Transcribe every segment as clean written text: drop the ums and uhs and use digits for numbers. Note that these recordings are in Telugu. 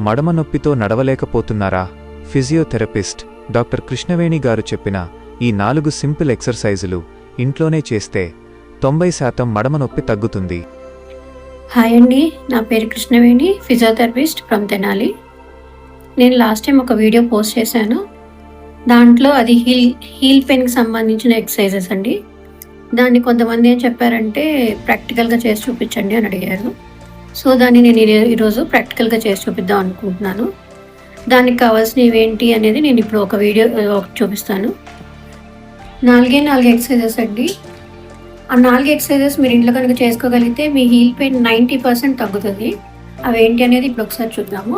మడమ నొప్పితో నడవలేకపోతున్నారా? ఫిజియోథెరపిస్ట్ డాక్టర్ కృష్ణవేణి గారు చెప్పిన ఈ 4 సింపుల్ ఎక్సర్సైజులు ఇంట్లోనే చేస్తే 90% మడమ నొప్పి తగ్గుతుంది. హాయ్ అండి, నా పేరు కృష్ణవేణి, ఫిజియోథెరపిస్ట్ ఫ్రమ్ తెనాలి. నేను లాస్ట్ టైం ఒక వీడియో పోస్ట్ చేశాను. దాంట్లో అది హీల్ పెయిన్కి సంబంధించిన ఎక్సర్సైజెస్ అండి. దాన్ని కొంతమంది ఏం చెప్పారంటే ప్రాక్టికల్గా చేసి చూపించండి అని అడిగారు. సో దాన్ని నేను ఈరోజు ప్రాక్టికల్గా చేసి చూపిద్దాం అనుకుంటున్నాను. దానికి కావాల్సినవి ఏంటి అనేది నేను ఇప్పుడు ఒక వీడియో చూపిస్తాను. 4 ఎక్సర్సైజెస్ అండి. ఆ 4 ఎక్సర్సైజెస్ మీరు ఇంట్లో కనుక చేసుకోగలిగితే మీ హీల్ పెయిన్ 90% తగ్గుతుంది. అవి ఏంటి అనేది ఇప్పుడు ఒకసారి చూద్దాము.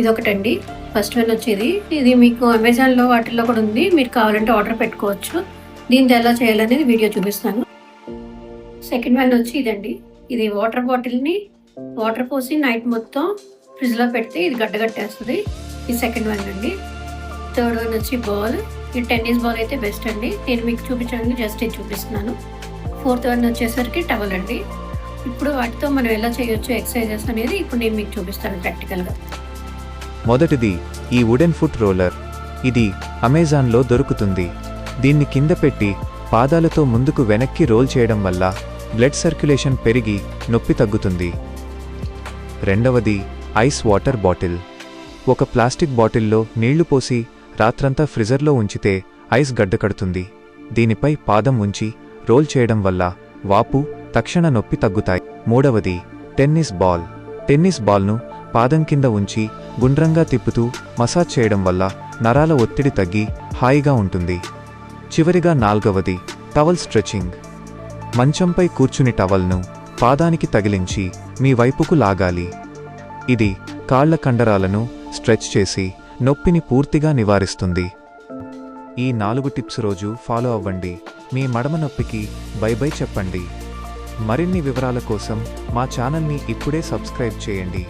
ఇది ఒకటండి, ఫస్ట్ వన్ వచ్చేది. ఇది మీకు అమెజాన్లో వాటిల్లో కూడా ఉంది, మీరు కావాలంటే ఆర్డర్ పెట్టుకోవచ్చు. దీంతో ఎలా చేయాలనేది వీడియో చూపిస్తాను. సెకండ్ వన్ వచ్చి ఇదండి. ఇది వాటర్ బాటిల్ని వాటర్ పోసి నైట్ మొత్తం ఫ్రిడ్జ్లో పెడితే ఇది గడ్డగట్టేస్తుంది. ఇది సెకండ్ వన్ అండి. థర్డ్ వన్ వచ్చి బాల్. ఇది టెన్నిస్ బాల్ అయితే బెస్ట్ అండి. నేను మీకు చూపించడానికి జస్ట్ ఇది చూపిస్తున్నాను. ఫోర్త్ వన్ వచ్చేసరికి టవల్ అండి. ఇప్పుడు వాటితో మనం ఎలా చేయొచ్చు ఎక్సర్సైజెస్ అనేది ఇప్పుడు నేను మీకు చూపిస్తాను ప్రాక్టికల్గా. మొదటిది ఈ వుడెన్ ఫుట్ రోలర్. ఇది అమెజాన్లో దొరుకుతుంది. దీన్ని కింద పెట్టి పాదాలతో ముందుకు వెనక్కి రోల్ చేయడం వల్ల బ్లడ్ సర్క్యులేషన్ పెరిగి నొప్పి తగ్గుతుంది. రెండవది ఐస్ వాటర్ బాటిల్. ఒక ప్లాస్టిక్ బాటిల్లో నీళ్లు పోసి రాత్రంతా ఫ్రిజర్లో ఉంచితే ఐస్ గడ్డకడుతుంది. దీనిపై పాదం ఉంచి రోల్ చేయడం వల్ల వాపు, తక్షణ నొప్పి తగ్గుతాయి. మూడవది టెన్నిస్ బాల్. టెన్నిస్ బాల్ను పాదం కింద ఉంచి గుండ్రంగా తిప్పుతూ మసాజ్ చేయడం వల్ల నరాల ఒత్తిడి తగ్గి హాయిగా ఉంటుంది. చివరిగా నాల్గవది టవల్ స్ట్రెచింగ్. మంచంపై కూర్చుని టవల్ను పాదానికి తగిలించి మీ వైపుకు లాగాలి. ఇది కాళ్ల కండరాలను స్ట్రెచ్ చేసి నొప్పిని పూర్తిగా నివారిస్తుంది. ఈ 4 టిప్స్ రోజు ఫాలో అవ్వండి. మీ మడమ నొప్పికి బై బై చెప్పండి. మరిన్ని వివరాల కోసం మా ఛానల్ని ఇప్పుడే సబ్స్క్రైబ్ చేయండి.